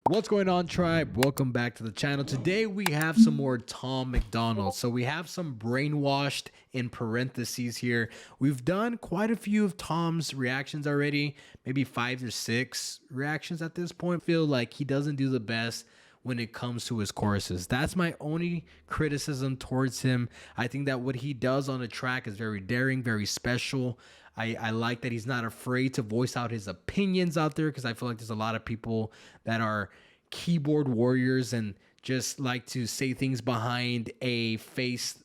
What's going on, tribe? Welcome back to the channel. Today we have some more Tom Macdonald. So we have some Brainwashed in parentheses here. We've done quite a few of Tom's reactions already, maybe 5 or 6 reactions at this point. I feel like he doesn't do the best when it comes to his choruses. That's my only criticism towards him. I think that what he does on the track is very daring, very special. I like that he's not afraid to voice out his opinions out there, because I feel like there's a lot of people that are keyboard warriors and just like to say things behind a face,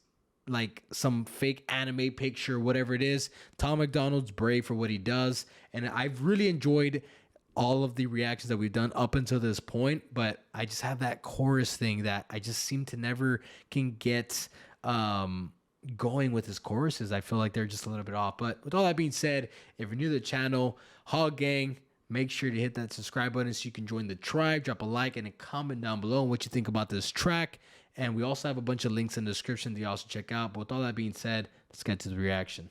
like some fake anime picture, whatever it is. Tom Macdonald's brave for what he does, and I've really enjoyed all of the reactions that we've done up until this point, but I just have that chorus thing that I just seem to never can get going with his choruses. I feel like they're just a little bit off. But with all that being said, if you're new to the channel, Hog Gang, make sure to hit that subscribe button so you can join the tribe. Drop a like and a comment down below on what you think about this track. And we also have a bunch of links in the description that you also check out. But with all that being said, let's get to the reaction.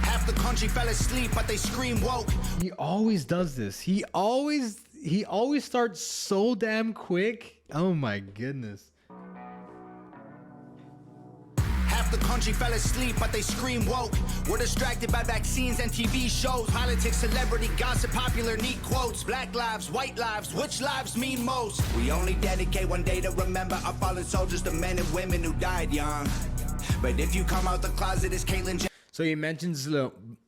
Half the country fell asleep, but they scream woke. He always does this. He always starts so damn quick. Oh my goodness. The country fell asleep, but they scream woke. We're distracted by vaccines and TV shows, politics, celebrity gossip, popular neat quotes. Black lives, white lives, which lives mean most? We only dedicate one day to remember our fallen soldiers, the men and women who died young. But if you come out the closet, it's Caitlyn. So he mentions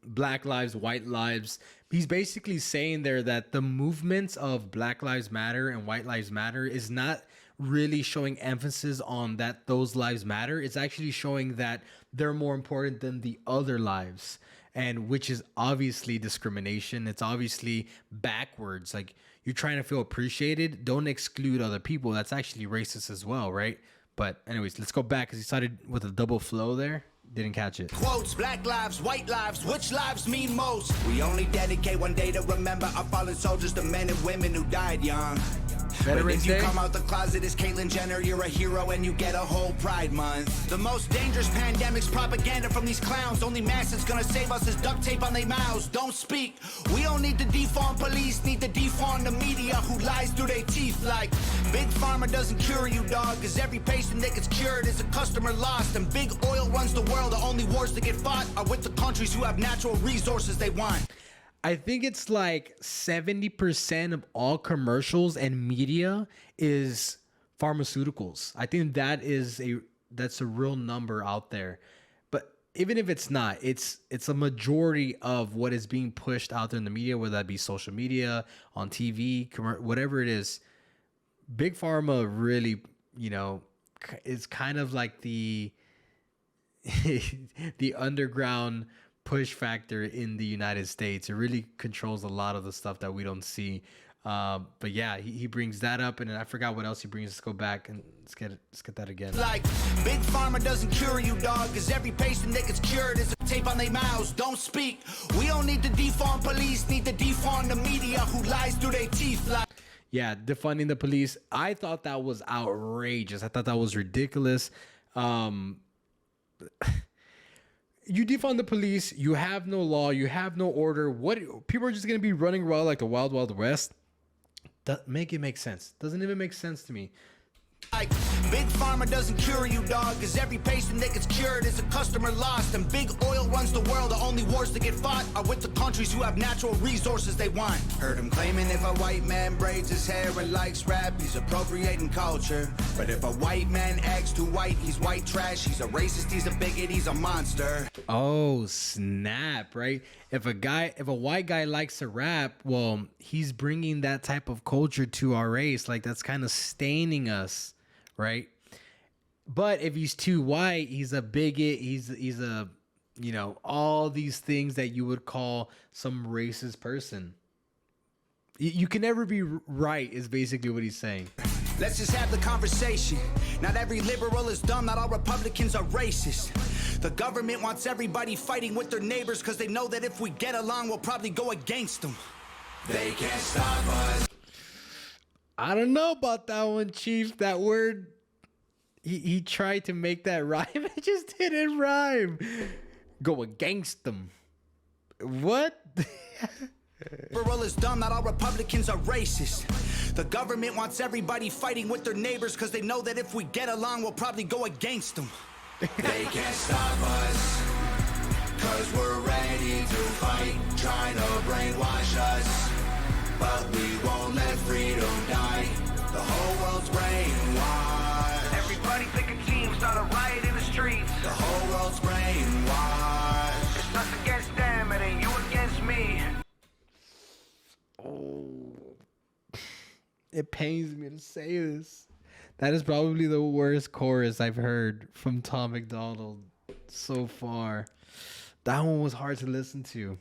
black lives, white lives. He's basically saying there that the movements of Black Lives Matter and White Lives Matter is not really showing emphasis on that those lives matter. It's actually showing that they're more important than the other lives, and which is obviously discrimination. It's obviously backwards. Like, you're trying to feel appreciated, don't exclude other people. That's actually racist as well, right? But anyways, let's go back, because he started with a double flow there. Didn't catch it. Quotes, black lives, white lives, which lives mean most? We only dedicate one day to remember our fallen soldiers, the men and women who died young. But if you come out the closet as Caitlyn Jenner, you're a hero and you get a whole Pride Month. The most dangerous pandemic's propaganda from these clowns. Only mask that's gonna save us is duct tape on their mouths. Don't speak. We don't need to defund police, need to defund the media who lies through their teeth. Like, Big Pharma doesn't cure you, dog, cause every patient that gets cured is a customer lost. And big oil runs the world. The only wars that get fought are with the countries who have natural resources they want. I think it's like 70% of all commercials and media is pharmaceuticals. I think that's a real number out there. But even if it's not, it's a majority of what is being pushed out there in the media, whether that be social media, on TV, whatever it is. Big Pharma really, is kind of like the the underground push factor in the United States. It really controls a lot of the stuff that we don't see. But yeah, he brings that up, and then I forgot what else he brings. Let's go back and let's get that again. Like, Big Pharma doesn't cure you, dog, cause every patient that gets cured is a tape on their mouths. Don't speak. We don't need to defund police, need to defund the media who lies through their teeth. Like, yeah, defunding the police. I thought that was outrageous. I thought that was ridiculous. You defund the police, you have no law, you have no order. What, people are just gonna be running around like the wild west? Make it make sense. Doesn't even make sense to me. Like, Big Pharma doesn't cure you, dog, cause every patient that gets cured is a customer lost. And big oil runs the world. The only wars that get fought are with the countries who have natural resources they want. Heard him claiming if a white man braids his hair and likes rap, he's appropriating culture. But if a white man acts too white, he's white trash. He's a racist, he's a bigot, he's a monster. Oh snap, right? If a white guy likes to rap, well, he's bringing that type of culture to our race. Like, that's kind of staining us, right? But if he's too white, he's a bigot, he's a, all these things that you would call some racist person. You can never be right is basically what he's saying. Let's just have the conversation. Not every liberal is dumb, not all Republicans are racist. The government wants everybody fighting with their neighbors because they know that if we get along, we'll probably go against them. They can't stop us. I don't know about that one, Chief. That word, he tried to make that rhyme. It just didn't rhyme. Go against them. What? Liberal is dumb, not all Republicans are racist. The government wants everybody fighting with their neighbors, cause they know that if we get along, we'll probably go against them. They can't stop us, cause we're ready to fight, trying to brainwash us. But we won't let freedom die. The whole world's brainwashed. Everybody pick a team, start a riot in the streets. The whole world's brainwashed. It's us against them, it ain't you against me. Oh, it pains me to say this. That is probably the worst chorus I've heard from Tom Macdonald so far. That one was hard to listen to.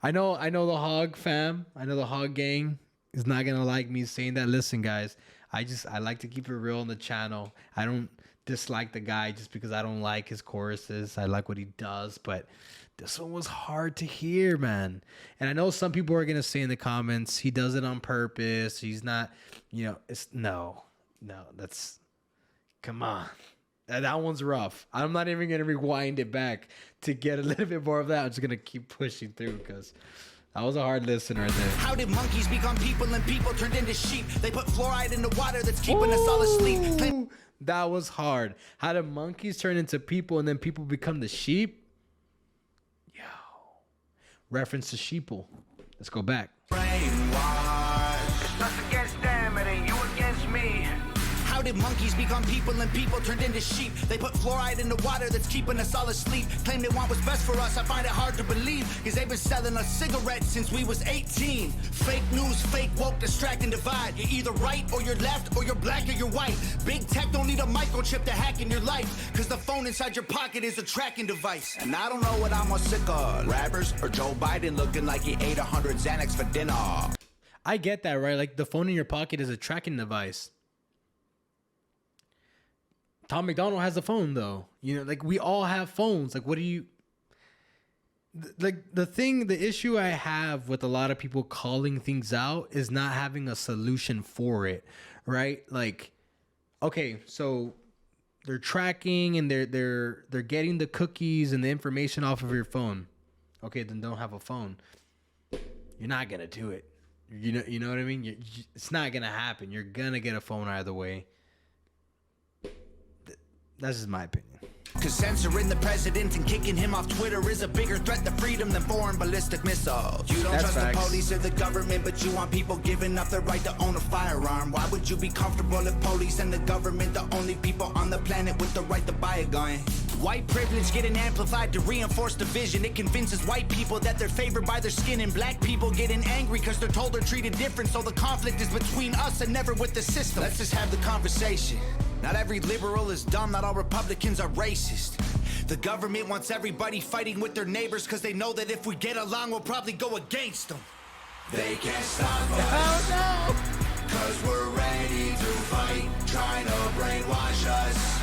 I know the Hog fam, I know the Hog gang is not gonna like me saying that. Listen, guys, I like to keep it real on the channel. I don't dislike the guy just because I don't like his choruses. I like what he does, but this one was hard to hear, man. And I know some people are gonna say in the comments he does it on purpose. He's not, it's no, that's, come on. That one's rough. I'm not even going to rewind it back to get a little bit more of that. I'm just going to keep pushing through because that was a hard listen right there. How did monkeys become people and people turned into sheep? They put fluoride in the water that's keeping us all asleep. That was hard. How did monkeys turn into people and then people become the sheep? Yo. Reference to sheeple. Let's go back. Brainwashed. Us against them, it ain't you against me. How did monkeys become people and people turned into sheep? They put fluoride in the water that's keeping us all asleep. Claim they want what's best for us, I find it hard to believe, cause they've been selling us cigarettes since we was 18. Fake news, fake woke, distract and divide. You're either right or you're left, or you're black or you're white. Big tech don't need a microchip to hack in your life, cause the phone inside your pocket is a tracking device. And I don't know what I'm more sick of, rappers or Joe Biden looking like he ate 100 Xanax for dinner. I get that, right? Like the phone in your pocket is a tracking device. Tom Macdonald has a phone though. Like we all have phones. Like what do you... Like the issue I have with a lot of people calling things out is not having a solution for it, right? Like, okay, so they're tracking and they're getting the cookies and the information off of your phone. Okay, then don't have a phone. You're not gonna do it. You know what I mean? It's not gonna happen. You're gonna get a phone either way. That's just my opinion. Cause censoring the president and kicking him off Twitter is a bigger threat to freedom than foreign ballistic missiles. You don't trust the police or the government, but you want people giving up their right to own a firearm. Why would you be comfortable if police and the government the only people on the planet with the right to buy a gun? White privilege getting amplified to reinforce division. It convinces white people that they're favored by their skin, and black people getting angry because they're told they're treated different. So the conflict is between us and never with the system. Let's just have the conversation. Not every liberal is dumb, not all Republicans are racist. The government wants everybody fighting with their neighbors because they know that if we get along, we'll probably go against them. They can't stop us, cause we're ready to fight, trying to brainwash us.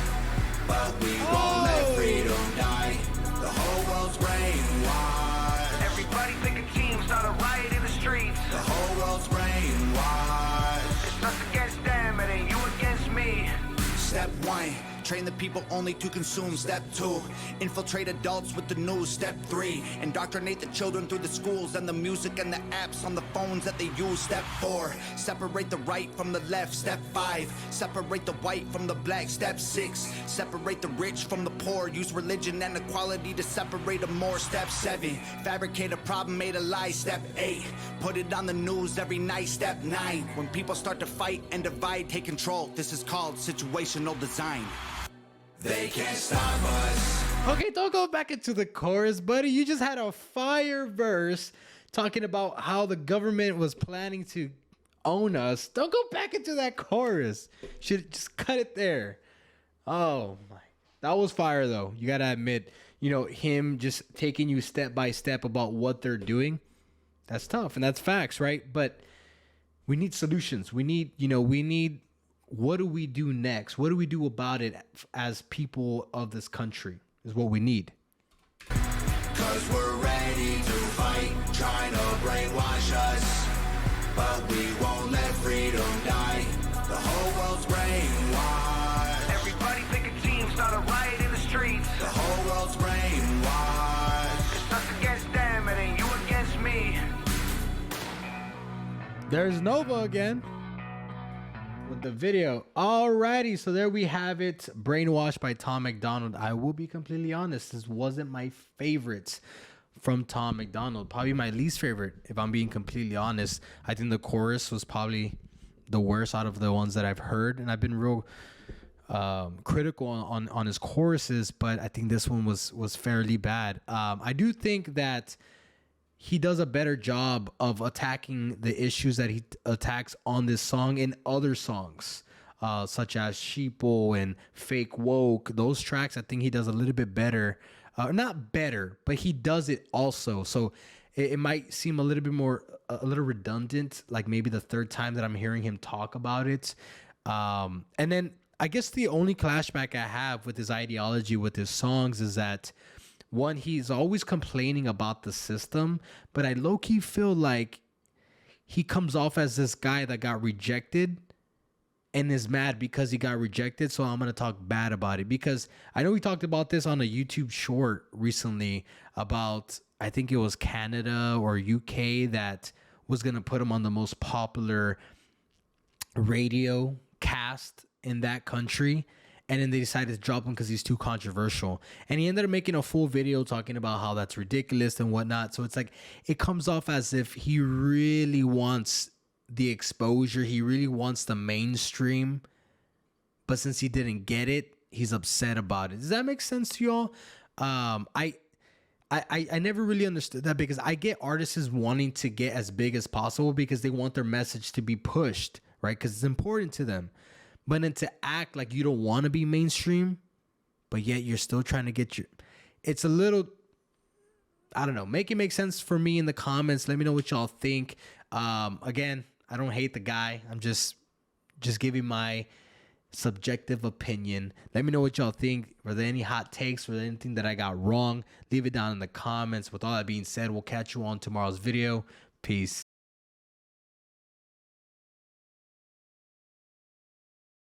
But we won't let freedom die. The whole world's brainwashed. Everybody pick a team, start a riot in the streets. The whole world's brainwashed. It's us against them, it ain't you against me. Step 1, train the people only to consume. Step 2, infiltrate adults with the news. Step 3, indoctrinate the children through the schools and the music and the apps on the phones that they use. Step 4, separate the right from the left. Step 5, separate the white from the black. Step 6, separate the rich from the poor. Use religion and equality to separate them more. Step 7, fabricate a problem made a lie. Step 8, put it on the news every night. Step 9, when people start to fight and divide, take control. This is called situational design. They can't stop us. Okay, don't go back into the chorus, buddy. You just had a fire verse talking about how the government was planning to own us. Don't go back into that chorus. Should just cut it there. Oh my, that was fire though. You gotta admit, him just taking you step by step about what they're doing. That's tough and that's facts, right? But we need solutions. We need, what do we do next? What do we do about it as people of this country is what we need. Cause we're ready to fight, trying to brainwash us. But we won't let freedom die. The whole world's brainwashed. Everybody pick a team, start a riot in the streets. The whole world's brainwashed. It's us against them, it ain't you against me. There's Nova again. with the video. Alrighty, so there we have it. Brainwashed by Tom Macdonald. I will be completely honest, this wasn't my favorite from Tom Macdonald. Probably my least favorite, if I'm being completely honest. I think the chorus was probably the worst out of the ones that I've heard, and I've been real critical on his choruses, but I think this one was fairly bad. I do think that he does a better job of attacking the issues that he attacks on this song in other songs, such as Sheeple and Fake Woke. Those tracks, I think he does a little bit better. Not better, but he does it also. So it might seem a little bit more, a little redundant, like maybe the third time that I'm hearing him talk about it. And then I guess the only clashback I have with his ideology with his songs is that, one, he's always complaining about the system, but I low-key feel like he comes off as this guy that got rejected and is mad because he got rejected, so I'm going to talk bad about it. Because I know we talked about this on a YouTube short recently about, I think it was Canada or UK that was going to put him on the most popular radio cast in that country. And then they decided to drop him because he's too controversial. And he ended up making a full video talking about how that's ridiculous and whatnot. So it's like, it comes off as if he really wants the exposure. He really wants the mainstream. But since he didn't get it, he's upset about it. Does that make sense to y'all? I never really understood that, because I get artists wanting to get as big as possible because they want their message to be pushed, right? Because it's important to them. But then to act like you don't want to be mainstream, but yet you're still trying to get your... It's a little... I don't know. Make it make sense for me in the comments. Let me know what y'all think. Again, I don't hate the guy. I'm just giving my subjective opinion. Let me know what y'all think. Were there any hot takes? Were there anything that I got wrong? Leave it down in the comments. With all that being said, we'll catch you on tomorrow's video. Peace.